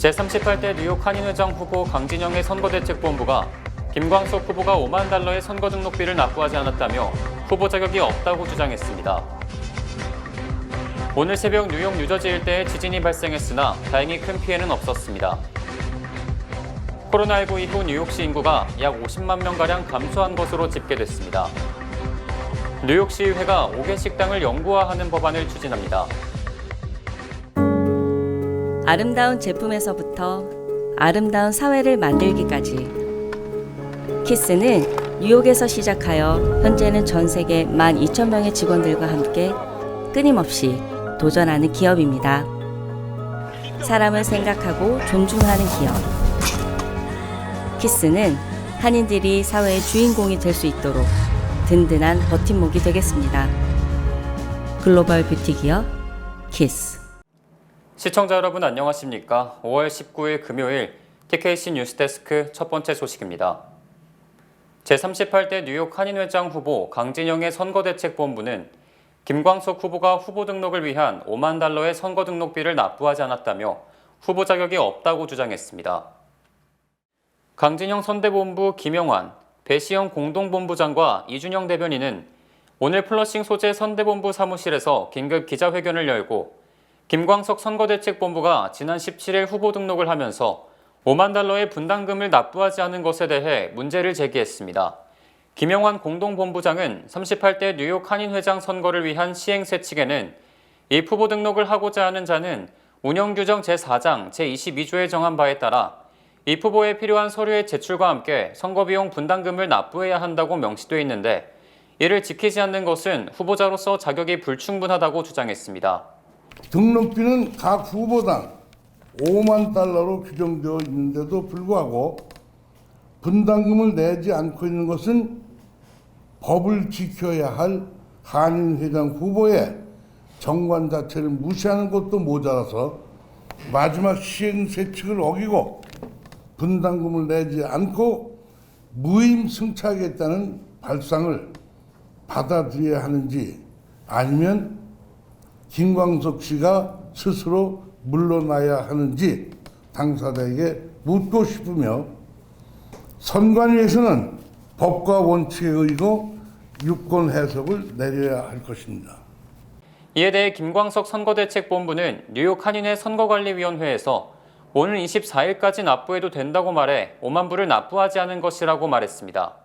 제38대 뉴욕 한인회장 후보 강진영의 선거대책본부가 김광석 후보가 $50,000의 선거 등록비를 납부하지 않았다며 후보 자격이 없다고 주장했습니다. 오늘 새벽 뉴욕 뉴저지 일대에 지진이 발생했으나 다행히 큰 피해는 없었습니다. 코로나19 이후 뉴욕시 인구가 약 50만 명가량 감소한 것으로 집계됐습니다. 뉴욕시의회가 5개 식당을 영구화하는 법안을 추진합니다. 아름다운 제품에서부터 아름다운 사회를 만들기까지 키스는 뉴욕에서 시작하여 현재는 전 세계 12,000명의 직원들과 함께 끊임없이 도전하는 기업입니다. 사람을 생각하고 존중하는 기업. 키스는 한인들이 사회의 주인공이 될 수 있도록 든든한 버팀목이 되겠습니다. 글로벌 뷰티 기업 키스. 시청자 여러분 안녕하십니까? 5월 19일 금요일 TKC 뉴스데스크 첫 번째 소식입니다. 제38대 뉴욕 한인회장 후보 강진영의 선거대책본부는 김광석 후보가 후보 등록을 위한 $50,000의 선거 등록비를 납부하지 않았다며 후보 자격이 없다고 주장했습니다. 강진영 선대본부 김영환, 배시영 공동본부장과 이준영 대변인은 오늘 플러싱 소재 선대본부 사무실에서 긴급 기자회견을 열고 김광석 선거대책본부가 지난 17일 후보 등록을 하면서 $50,000의 분담금을 납부하지 않은 것에 대해 문제를 제기했습니다. 김영환 공동본부장은 38대 뉴욕 한인회장 선거를 위한 시행세칙에는 이 후보 등록을 하고자 하는 자는 운영규정 제4장 제22조에 정한 바에 따라 이 후보에 필요한 서류의 제출과 함께 선거비용 분담금을 납부해야 한다고 명시되어 있는데 이를 지키지 않는 것은 후보자로서 자격이 불충분하다고 주장했습니다. 등록비는 각 후보당 $50,000로 규정되어 있는데도 불구하고 분담금을 내지 않고 있는 것은 법을 지켜야 할 한인회장 후보의 정관 자체를 무시하는 것도 모자라서 마지막 시행세칙을 어기고 분담금을 내지 않고 무임승차하겠다는 발상을 받아들여야 하는지 아니면 김광석 씨가 스스로 물러나야 하는지 당사자에게 묻고 싶으며 선관위에서는 법과 원칙에 의거 유권 해석을 내려야 할 것입니다. 이에 대해 김광석 선거대책본부는 뉴욕 한인회 선거관리위원회에서 오늘 24일까지 납부해도 된다고 말해 5만 불을 납부하지 않은 것이라고 말했습니다.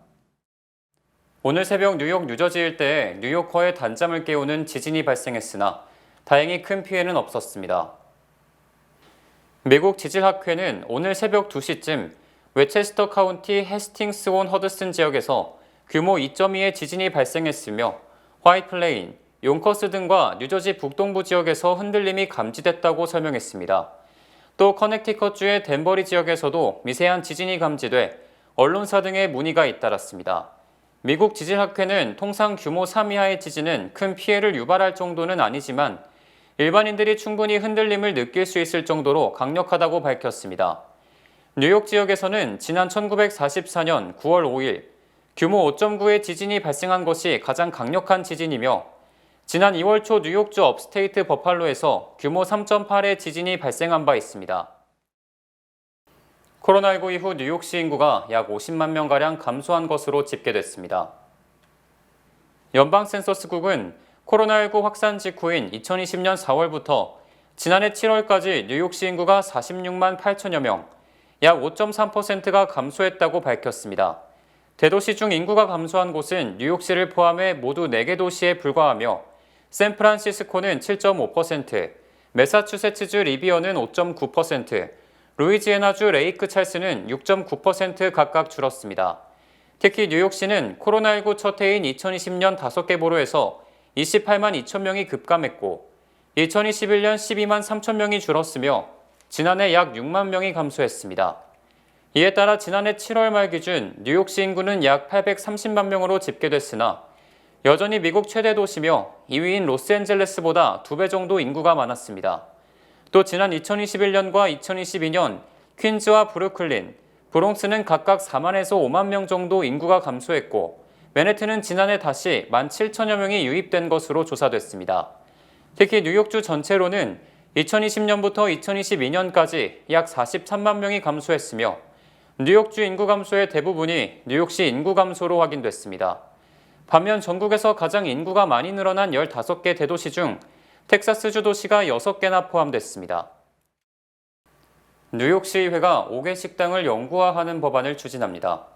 오늘 새벽 뉴욕 뉴저지 일대에 뉴요커의 단잠을 깨우는 지진이 발생했으나 다행히 큰 피해는 없었습니다. 미국 지질학회는 오늘 새벽 2시쯤 웨체스터 카운티 헤스팅스온 허드슨 지역에서 규모 2.2의 지진이 발생했으며 화이트 플레인, 용커스 등과 뉴저지 북동부 지역에서 흔들림이 감지됐다고 설명했습니다. 또 커넥티컷주의 댄버리 지역에서도 미세한 지진이 감지돼 언론사 등의 문의가 잇따랐습니다. 미국 지질학회는 통상 규모 3 이하의 지진은 큰 피해를 유발할 정도는 아니지만 일반인들이 충분히 흔들림을 느낄 수 있을 정도로 강력하다고 밝혔습니다. 뉴욕 지역에서는 지난 1944년 9월 5일 규모 5.9의 지진이 발생한 것이 가장 강력한 지진이며 지난 2월 초 뉴욕주 업스테이트 버팔로에서 규모 3.8의 지진이 발생한 바 있습니다. 코로나19 이후 뉴욕시 인구가 약 50만 명가량 감소한 것으로 집계됐습니다. 연방센서스국은 코로나19 확산 직후인 2020년 4월부터 지난해 7월까지 뉴욕시 인구가 46만 8천여 명, 약 5.3%가 감소했다고 밝혔습니다. 대도시 중 인구가 감소한 곳은 뉴욕시를 포함해 모두 4개 도시에 불과하며 샌프란시스코는 7.5%, 매사추세츠주 리비어는 5.9%, 루이지애나주 레이크 찰스는 6.9% 각각 줄었습니다. 특히 뉴욕시는 코로나19 첫 해인 2020년 5개 보로에서 28만 2천 명이 급감했고 2021년 12만 3천 명이 줄었으며 지난해 약 6만 명이 감소했습니다. 이에 따라 지난해 7월 말 기준 뉴욕시 인구는 약 830만 명으로 집계됐으나 여전히 미국 최대 도시며 2위인 로스앤젤레스보다 2배 정도 인구가 많았습니다. 또 지난 2021년과 2022년 퀸즈와 브루클린, 브롱스는 각각 4만에서 5만 명 정도 인구가 감소했고 맨해튼은 지난해 다시 17,000여 명이 유입된 것으로 조사됐습니다. 특히 뉴욕주 전체로는 2020년부터 2022년까지 약 43만 명이 감소했으며 뉴욕주 인구 감소의 대부분이 뉴욕시 인구 감소로 확인됐습니다. 반면 전국에서 가장 인구가 많이 늘어난 15개 대도시 중 텍사스주 도시가 6개나 포함됐습니다. 뉴욕시의회가 5개 식당을 영구화하는 법안을 추진합니다.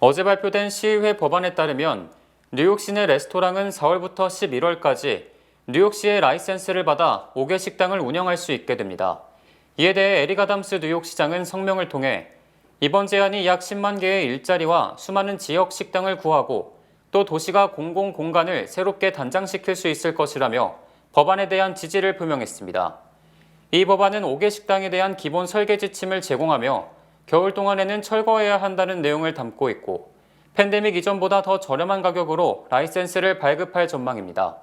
어제 발표된 시의회 법안에 따르면 뉴욕시 내 레스토랑은 4월부터 11월까지 뉴욕시의 라이센스를 받아 5개 식당을 운영할 수 있게 됩니다. 이에 대해 에릭 아담스 뉴욕시장은 성명을 통해 이번 제안이 약 10만 개의 일자리와 수많은 지역 식당을 구하고 또 도시가 공공 공간을 새롭게 단장시킬 수 있을 것이라며 법안에 대한 지지를 표명했습니다. 이 법안은 5개 식당에 대한 기본 설계 지침을 제공하며 겨울 동안에는 철거해야 한다는 내용을 담고 있고 팬데믹 이전보다 더 저렴한 가격으로 라이센스를 발급할 전망입니다.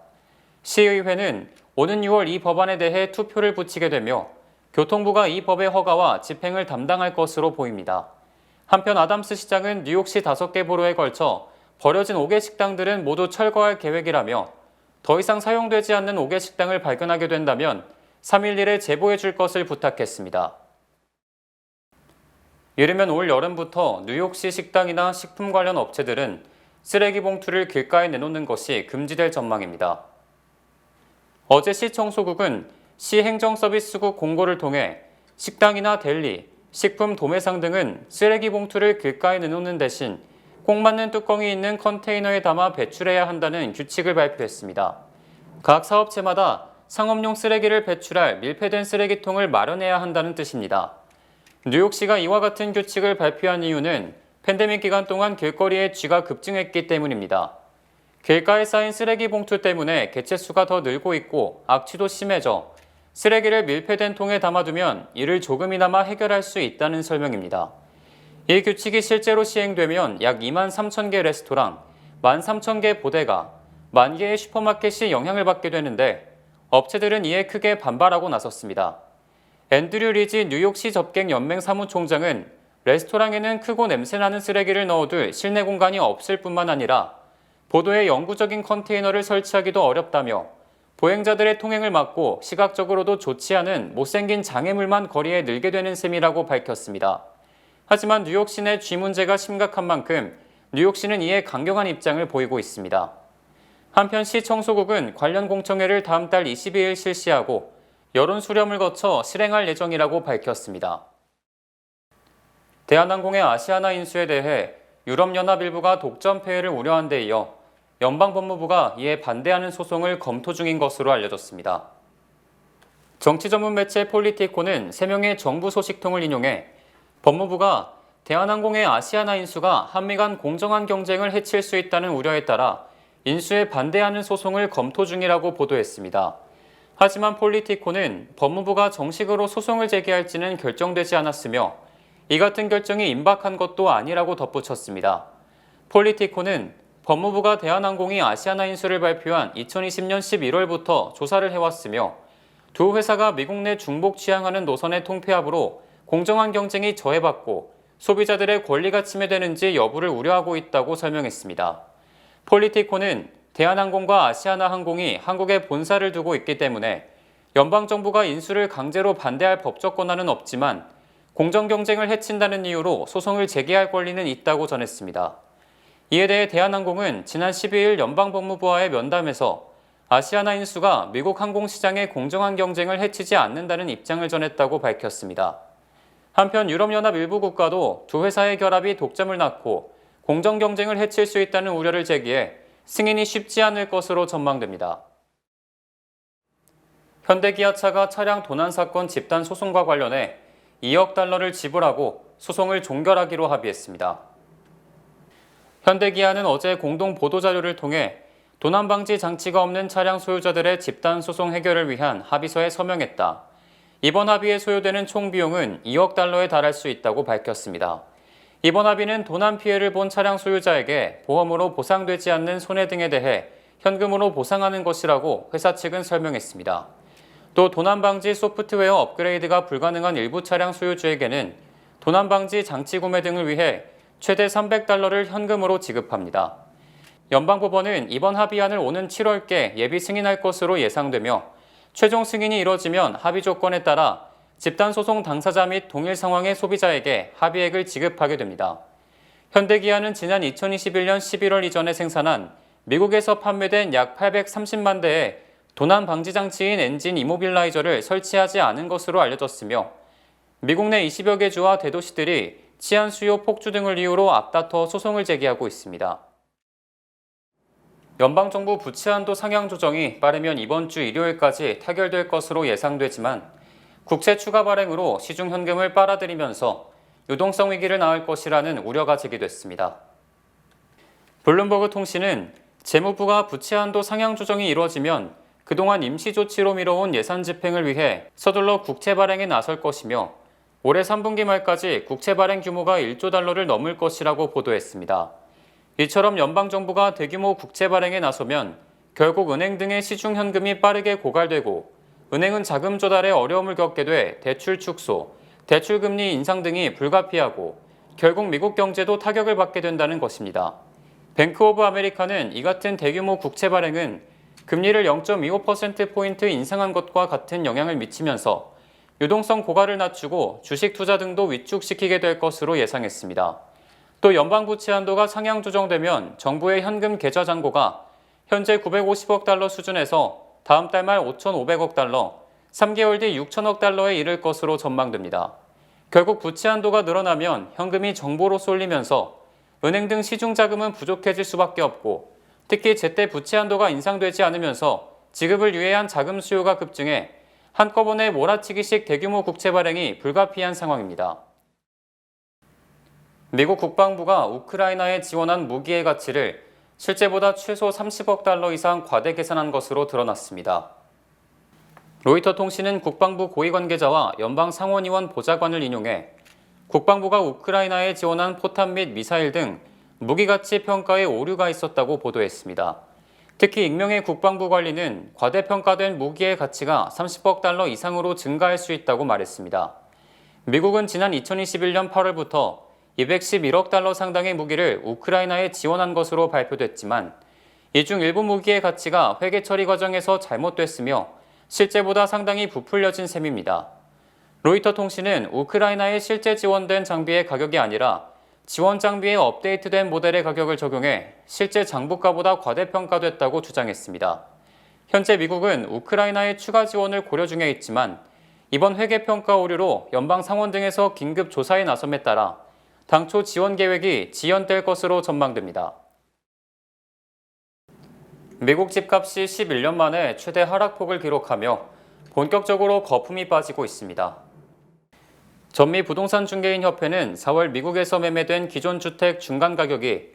시의회는 오는 6월 이 법안에 대해 투표를 붙이게 되며 교통부가 이 법의 허가와 집행을 담당할 것으로 보입니다. 한편 아담스 시장은 뉴욕시 5개 보로에 걸쳐 버려진 5개 식당들은 모두 철거할 계획이라며 더 이상 사용되지 않는 5개 식당을 발견하게 된다면 3일 내에 제보해 줄 것을 부탁했습니다. 이르면 올 여름부터 뉴욕시 식당이나 식품 관련 업체들은 쓰레기 봉투를 길가에 내놓는 것이 금지될 전망입니다. 어제 시청소국은 시행정서비스국 공고를 통해 식당이나 델리, 식품 도매상 등은 쓰레기 봉투를 길가에 내놓는 대신 꼭 맞는 뚜껑이 있는 컨테이너에 담아 배출해야 한다는 규칙을 발표했습니다. 각 사업체마다 상업용 쓰레기를 배출할 밀폐된 쓰레기통을 마련해야 한다는 뜻입니다. 뉴욕시가 이와 같은 규칙을 발표한 이유는 팬데믹 기간 동안 길거리에 쥐가 급증했기 때문입니다. 길가에 쌓인 쓰레기 봉투 때문에 개체수가 더 늘고 있고 악취도 심해져 쓰레기를 밀폐된 통에 담아두면 이를 조금이나마 해결할 수 있다는 설명입니다. 이 규칙이 실제로 시행되면 약 2만 3천 개 레스토랑, 1만 3천 개 보데가, 1만 개의 슈퍼마켓이 영향을 받게 되는데 업체들은 이에 크게 반발하고 나섰습니다. 앤드류 리지 뉴욕시 접객연맹 사무총장은 레스토랑에는 크고 냄새나는 쓰레기를 넣어둘 실내 공간이 없을 뿐만 아니라 보도에 영구적인 컨테이너를 설치하기도 어렵다며 보행자들의 통행을 막고 시각적으로도 좋지 않은 못생긴 장애물만 거리에 늘게 되는 셈이라고 밝혔습니다. 하지만 뉴욕시 내 쥐 문제가 심각한 만큼 뉴욕시는 이에 강경한 입장을 보이고 있습니다. 한편 시청소국은 관련 공청회를 다음 달 22일 실시하고 여론 수렴을 거쳐 실행할 예정이라고 밝혔습니다. 대한항공의 아시아나 인수에 대해 유럽연합 일부가 독점 폐해를 우려한 데 이어 연방법무부가 이에 반대하는 소송을 검토 중인 것으로 알려졌습니다. 정치 전문 매체 폴리티코는 3명의 정부 소식통을 인용해 법무부가 대한항공의 아시아나 인수가 한미 간 공정한 경쟁을 해칠 수 있다는 우려에 따라 인수에 반대하는 소송을 검토 중이라고 보도했습니다. 하지만 폴리티코는 법무부가 정식으로 소송을 제기할지는 결정되지 않았으며 이 같은 결정이 임박한 것도 아니라고 덧붙였습니다. 폴리티코는 법무부가 대한항공이 아시아나 인수를 발표한 2020년 11월부터 조사를 해왔으며 두 회사가 미국 내 중복 취향하는 노선의 통폐합으로 공정한 경쟁이 저해받고 소비자들의 권리가 침해되는지 여부를 우려하고 있다고 설명했습니다. 폴리티코는 대한항공과 아시아나항공이 한국에 본사를 두고 있기 때문에 연방정부가 인수를 강제로 반대할 법적 권한은 없지만 공정경쟁을 해친다는 이유로 소송을 제기할 권리는 있다고 전했습니다. 이에 대해 대한항공은 지난 12일 연방법무부와의 면담에서 아시아나 인수가 미국 항공시장의 공정한 경쟁을 해치지 않는다는 입장을 전했다고 밝혔습니다. 한편 유럽연합 일부 국가도 두 회사의 결합이 독점을 낳고 공정 경쟁을 해칠 수 있다는 우려를 제기해 승인이 쉽지 않을 것으로 전망됩니다. 현대기아차가 차량 도난 사건 집단 소송과 관련해 2억 달러를 지불하고 소송을 종결하기로 합의했습니다. 현대기아는 어제 공동 보도자료를 통해 도난 방지 장치가 없는 차량 소유자들의 집단 소송 해결을 위한 합의서에 서명했다. 이번 합의에 소요되는 총 비용은 2억 달러에 달할 수 있다고 밝혔습니다. 이번 합의는 도난 피해를 본 차량 소유자에게 보험으로 보상되지 않는 손해 등에 대해 현금으로 보상하는 것이라고 회사 측은 설명했습니다. 또 도난 방지 소프트웨어 업그레이드가 불가능한 일부 차량 소유주에게는 도난 방지 장치 구매 등을 위해 최대 300달러를 현금으로 지급합니다. 연방법원은 이번 합의안을 오는 7월께 예비 승인할 것으로 예상되며 최종 승인이 이뤄지면 합의 조건에 따라 집단소송 당사자 및 동일 상황의 소비자에게 합의액을 지급하게 됩니다. 현대기아는 지난 2021년 11월 이전에 생산한 미국에서 판매된 약 830만 대의 도난 방지 장치인 엔진 이모빌라이저를 설치하지 않은 것으로 알려졌으며 미국 내 20여 개 주와 대도시들이 치안 수요 폭주 등을 이유로 앞다퉈 소송을 제기하고 있습니다. 연방정부 부채 한도 상향 조정이 빠르면 이번 주 일요일까지 타결될 것으로 예상되지만 국채 추가 발행으로 시중 현금을 빨아들이면서 유동성 위기를 낳을 것이라는 우려가 제기됐습니다. 블룸버그 통신은 재무부가 부채 한도 상향 조정이 이루어지면 그동안 임시 조치로 미뤄온 예산 집행을 위해 서둘러 국채 발행에 나설 것이며 올해 3분기 말까지 국채 발행 규모가 1조 달러를 넘을 것이라고 보도했습니다. 이처럼 연방정부가 대규모 국채 발행에 나서면 결국 은행 등의 시중 현금이 빠르게 고갈되고 은행은 자금 조달에 어려움을 겪게 돼 대출 축소, 대출 금리 인상 등이 불가피하고 결국 미국 경제도 타격을 받게 된다는 것입니다. 뱅크 오브 아메리카는 이 같은 대규모 국채 발행은 금리를 0.25%포인트 인상한 것과 같은 영향을 미치면서 유동성 고갈을 낮추고 주식 투자 등도 위축시키게 될 것으로 예상했습니다. 또 연방부채 한도가 상향 조정되면 정부의 현금 계좌 잔고가 현재 950억 달러 수준에서 다음 달 말 5,500억 달러, 3개월 뒤 6천억 달러에 이를 것으로 전망됩니다. 결국 부채 한도가 늘어나면 현금이 정보로 쏠리면서 은행 등 시중 자금은 부족해질 수밖에 없고 특히 제때 부채 한도가 인상되지 않으면서 지급을 유예한 자금 수요가 급증해 한꺼번에 몰아치기식 대규모 국채 발행이 불가피한 상황입니다. 미국 국방부가 우크라이나에 지원한 무기의 가치를 실제보다 최소 30억 달러 이상 과대 계산한 것으로 드러났습니다. 로이터 통신은 국방부 고위 관계자와 연방 상원의원 보좌관을 인용해 국방부가 우크라이나에 지원한 포탄 및 미사일 등 무기 가치 평가에 오류가 있었다고 보도했습니다. 특히 익명의 국방부 관리는 과대평가된 무기의 가치가 30억 달러 이상으로 증가할 수 있다고 말했습니다. 미국은 지난 2021년 8월부터 211억 달러 상당의 무기를 우크라이나에 지원한 것으로 발표됐지만 이 중 일부 무기의 가치가 회계 처리 과정에서 잘못됐으며 실제보다 상당히 부풀려진 셈입니다. 로이터 통신은 우크라이나에 실제 지원된 장비의 가격이 아니라 지원 장비에 업데이트된 모델의 가격을 적용해 실제 장부가보다 과대평가됐다고 주장했습니다. 현재 미국은 우크라이나의 추가 지원을 고려 중에 있지만 이번 회계평가 오류로 연방 상원 등에서 긴급 조사에 나섬에 따라 당초 지원 계획이 지연될 것으로 전망됩니다. 미국 집값이 11년 만에 최대 하락폭을 기록하며 본격적으로 거품이 빠지고 있습니다. 전미 부동산 중개인 협회는 4월 미국에서 매매된 기존 주택 중간 가격이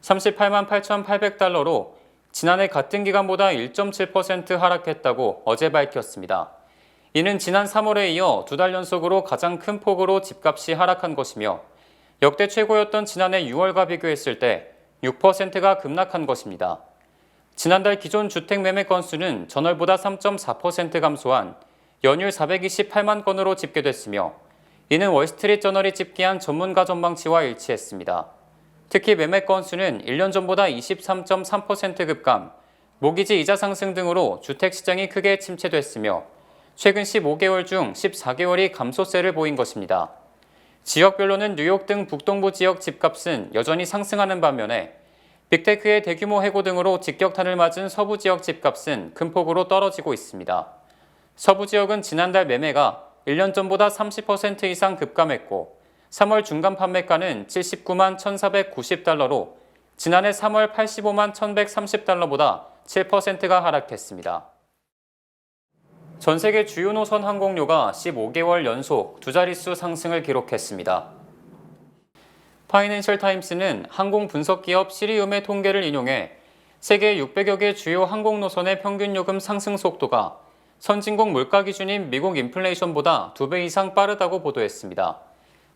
38만 8,800달러로 지난해 같은 기간보다 1.7% 하락했다고 어제 밝혔습니다. 이는 지난 3월에 이어 2달 연속으로 가장 큰 폭으로 집값이 하락한 것이며 역대 최고였던 지난해 6월과 비교했을 때 6%가 급락한 것입니다. 지난달 기존 주택 매매 건수는 전월보다 3.4% 감소한 연일 428만 건으로 집계됐으며 이는 월스트리트저널이 집계한 전문가 전망치와 일치했습니다. 특히 매매 건수는 1년 전보다 23.3% 급감, 모기지 이자 상승 등으로 주택시장이 크게 침체됐으며 최근 15개월 중 14개월이 감소세를 보인 것입니다. 지역별로는 뉴욕 등 북동부 지역 집값은 여전히 상승하는 반면에 빅테크의 대규모 해고 등으로 직격탄을 맞은 서부 지역 집값은 큰 폭으로 떨어지고 있습니다. 서부 지역은 지난달 매매가 1년 전보다 30% 이상 급감했고 3월 중간 판매가는 79만 1,490달러로 지난해 3월 85만 1,130달러보다 7%가 하락했습니다. 전 세계 주요 노선 항공료가 15개월 연속 두 자릿수 상승을 기록했습니다. 파이낸셜 타임스는 항공 분석 기업 시리움의 통계를 인용해 세계 600여 개 주요 항공 노선의 평균 요금 상승 속도가 선진국 물가 기준인 미국 인플레이션보다 2배 이상 빠르다고 보도했습니다.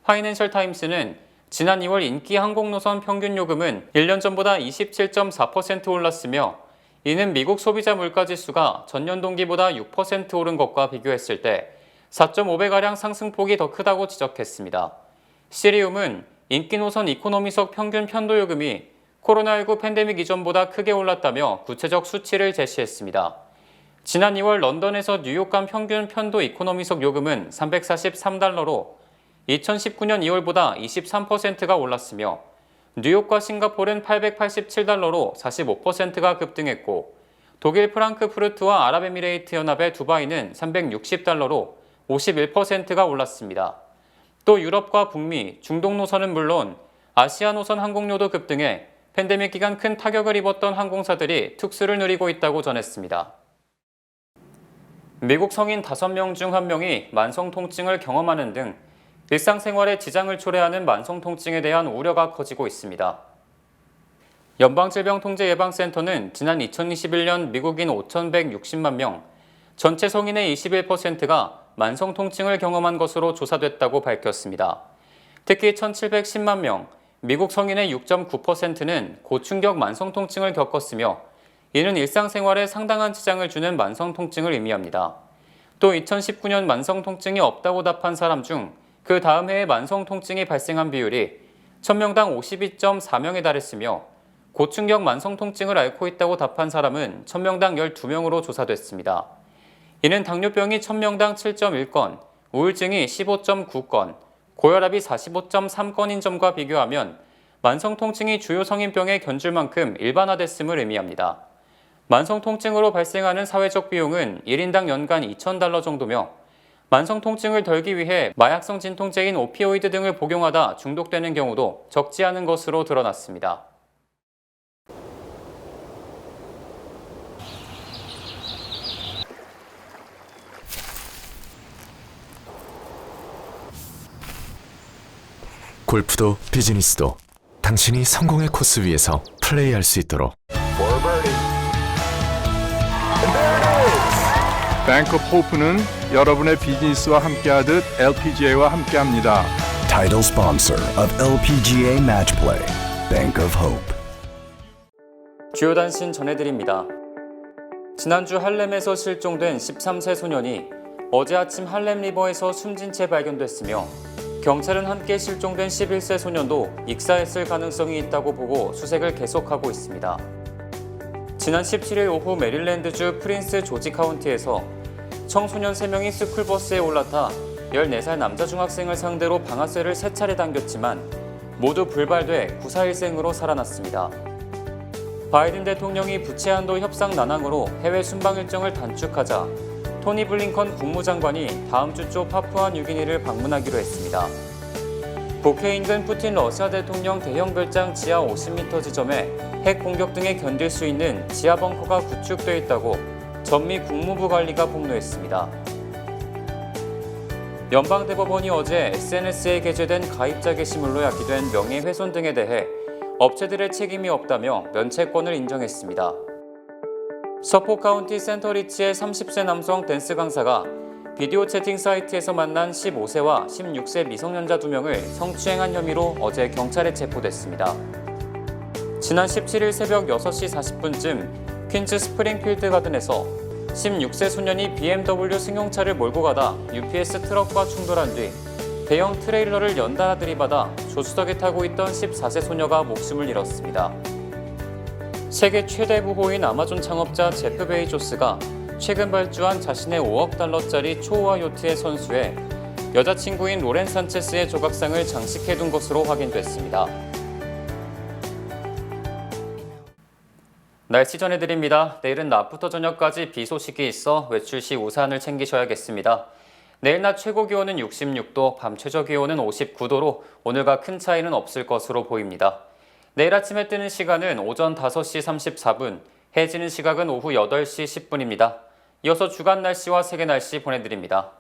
파이낸셜 타임스는 지난 2월 인기 항공 노선 평균 요금은 1년 전보다 27.4% 올랐으며 이는 미국 소비자 물가 지수가 전년 동기보다 6% 오른 것과 비교했을 때 4.5배가량 상승폭이 더 크다고 지적했습니다. 시리움은 인기 노선 이코노미석 평균 편도 요금이 코로나19 팬데믹 이전보다 크게 올랐다며 구체적 수치를 제시했습니다. 지난 2월 런던에서 뉴욕 간 평균 편도 이코노미석 요금은 343달러로 2019년 2월보다 23%가 올랐으며 뉴욕과 싱가포르는 887달러로 45%가 급등했고 독일 프랑크푸르트와 아랍에미레이트 연합의 두바이는 360달러로 51%가 올랐습니다. 또 유럽과 북미, 중동 노선은 물론 아시아 노선 항공료도 급등해 팬데믹 기간 큰 타격을 입었던 항공사들이 특수를 누리고 있다고 전했습니다. 미국 성인 5명 중 1명이 만성 통증을 경험하는 등 일상생활에 지장을 초래하는 만성 통증에 대한 우려가 커지고 있습니다. 연방질병통제예방센터는 지난 2021년 미국인 5,160만 명, 전체 성인의 21%가 만성 통증을 경험한 것으로 조사됐다고 밝혔습니다. 특히 1,710만 명, 미국 성인의 6.9%는 고충격 만성 통증을 겪었으며 이는 일상생활에 상당한 지장을 주는 만성 통증을 의미합니다. 또 2019년 만성 통증이 없다고 답한 사람 중 그 다음 해에 만성 통증이 발생한 비율이 1000명당 52.4명에 달했으며 고충격 만성 통증을 앓고 있다고 답한 사람은 1000명당 12명으로 조사됐습니다. 이는 당뇨병이 1000명당 7.1건, 우울증이 15.9건, 고혈압이 45.3건인 점과 비교하면 만성 통증이 주요 성인병에 견줄 만큼 일반화됐음을 의미합니다. 만성 통증으로 발생하는 사회적 비용은 1인당 연간 2,000달러 정도며 만성 통증을 덜기 위해 마약성 진통제인 오피오이드 등을 복용하다 중독되는 경우도 적지 않은 것으로 드러났습니다. 골프도 비즈니스도 당신이 성공의 코스 위에서 플레이할 수 있도록 뱅크 오브 호프는 여러분의 비즈니스와 함께하듯 LPGA와 함께합니다. Title sponsor of LPGA Match Play, Bank of Hope. 주요 단신 전해드립니다. 지난주 할렘에서 실종된 13세 소년이 어제 아침 할렘 리버에서 숨진 채 발견됐으며 경찰은 함께 실종된 11세 소년도 익사했을 가능성이 있다고 보고 수색을 계속하고 있습니다. 지난 17일 오후 메릴랜드주 프린스 조지 카운티에서 청소년 3명이 스쿨버스에 올라타 14살 남자 중학생을 상대로 방아쇠를 3차례 당겼지만 모두 불발돼 구사일생으로 살아났습니다. 바이든 대통령이 부채한도 협상 난항으로 해외 순방 일정을 단축하자 토니 블링컨 국무장관이 다음 주 초 파푸아 뉴기니를 방문하기로 했습니다. 북해 인근 푸틴 러시아 대통령 대형 별장 지하 50m 지점에 핵 공격 등에 견딜 수 있는 지하 벙커가 구축돼 있다고 전미 국무부 관리가 폭로했습니다. 연방대법원이 어제 SNS에 게재된 가입자 게시물로 야기된 명예훼손 등에 대해 업체들의 책임이 없다며 면책권을 인정했습니다. 서포 카운티 센터리치의 30세 남성 댄스 강사가 비디오 채팅 사이트에서 만난 15세와 16세 미성년자 2명을 성추행한 혐의로 어제 경찰에 체포됐습니다. 지난 17일 새벽 6시 40분쯤 퀸즈 스프링필드 가든에서 16세 소년이 BMW 승용차를 몰고 가다 UPS 트럭과 충돌한 뒤 대형 트레일러를 연달아 들이받아 조수석에 타고 있던 14세 소녀가 목숨을 잃었습니다. 세계 최대 부호인 아마존 창업자 제프 베이조스가 최근 발주한 자신의 5억 달러짜리 초호화 요트의 선수에 여자친구인 로렌 산체스의 조각상을 장식해둔 것으로 확인됐습니다. 날씨 전해드립니다. 내일은 낮부터 저녁까지 비 소식이 있어 외출 시 우산을 챙기셔야겠습니다. 내일 낮 최고 기온은 66도, 밤 최저 기온은 59도로 오늘과 큰 차이는 없을 것으로 보입니다. 내일 아침에 뜨는 시간은 오전 5시 34분, 해 지는 시각은 오후 8시 10분입니다. 이어서 주간 날씨와 세계 날씨 보내드립니다.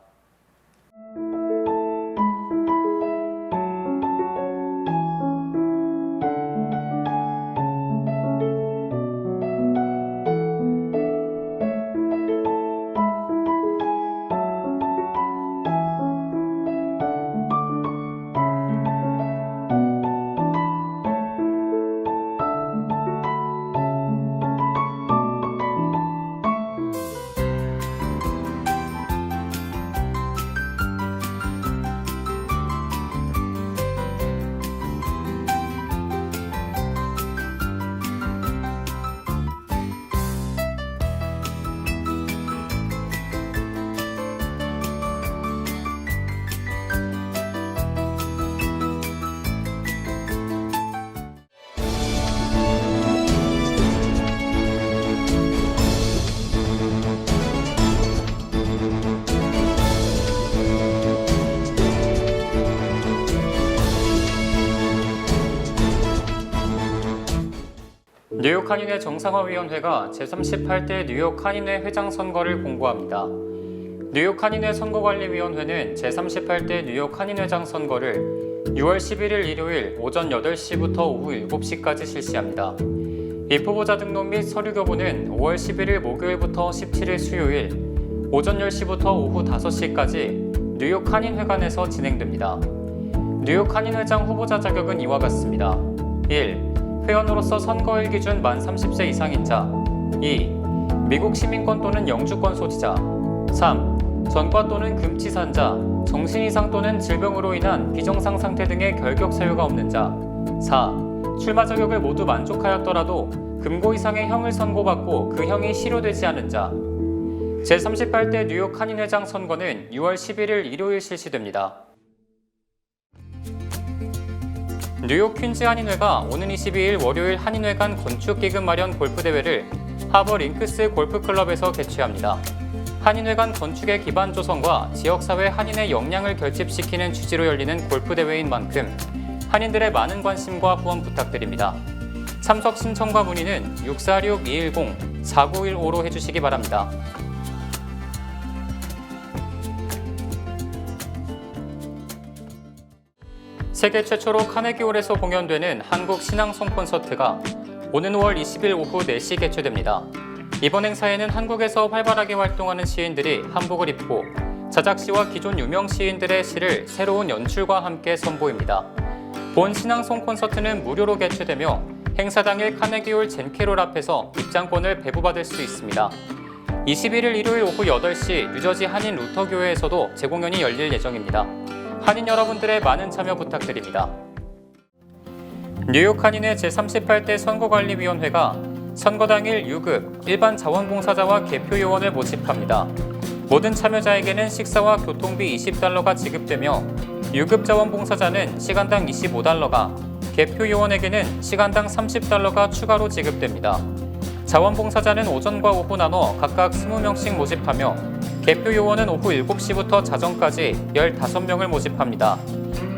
뉴욕 한인회 정상화위원회가 제38대 뉴욕 한인회 회장 선거를 공고합니다. 뉴욕 한인회 선거관리위원회는 제38대 뉴욕 한인회장 선거를 6월 11일 일요일 오전 8시부터 오후 7시까지 실시합니다. 입 후보자 등록 및 서류 교부는 5월 11일 목요일부터 17일 수요일 오전 10시부터 오후 5시까지 뉴욕 한인회관에서 진행됩니다. 뉴욕 한인회장 후보자 자격은 이와 같습니다. 1. 회원으로서 선거일 기준 만 30세 이상인 자. 2. 미국 시민권 또는 영주권 소지자. 3. 전과 또는 금치산자, 정신 이상 또는 질병으로 인한 비정상 상태 등의 결격 사유가 없는 자. 4. 출마 자격을 모두 만족하였더라도 금고 이상의 형을 선고받고 그 형이 실효되지 않은 자. 제38대 뉴욕 한인회장 선거는 6월 11일 일요일 실시됩니다. 뉴욕 퀸즈 한인회가 오는 22일 월요일 한인회관 건축기금 마련 골프대회를 하버 링크스 골프클럽에서 개최합니다. 한인회관 건축의 기반 조성과 지역사회 한인의 역량을 결집시키는 취지로 열리는 골프대회인 만큼 한인들의 많은 관심과 후원 부탁드립니다. 참석 신청과 문의는 646-210-4915로 해주시기 바랍니다. 세계 최초로 카네기홀에서 공연되는 한국 신앙송 콘서트가 오는 5월 20일 오후 4시 개최됩니다. 이번 행사에는 한국에서 활발하게 활동하는 시인들이 한복을 입고 자작시와 기존 유명 시인들의 시를 새로운 연출과 함께 선보입니다. 본 신앙송 콘서트는 무료로 개최되며 행사 당일 카네기홀 젠캐롤 앞에서 입장권을 배부받을 수 있습니다. 21일 일요일 오후 8시 뉴저지 한인 루터교회에서도 재공연이 열릴 예정입니다. 한인 여러분들의 많은 참여 부탁드립니다. 뉴욕 한인회 제38대 선거관리위원회가 선거 당일 유급, 일반 자원봉사자와 개표요원을 모집합니다. 모든 참여자에게는 식사와 교통비 $20가 지급되며 유급 자원봉사자는 시간당 $25가, 개표요원에게는 시간당 $30가 추가로 지급됩니다. 자원봉사자는 오전과 오후 나눠 각각 20명씩 모집하며 개표요원은 오후 7시부터 자정까지 15명을 모집합니다.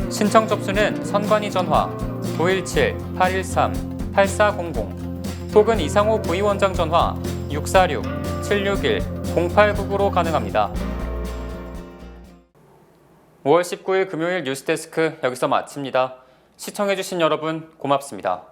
신청 접수는 선관위 전화 917-813-8400 혹은 이상호 부위원장 전화 646-761-0899로 가능합니다. 5월 19일 금요일 뉴스데스크 여기서 마칩니다. 시청해주신 여러분 고맙습니다.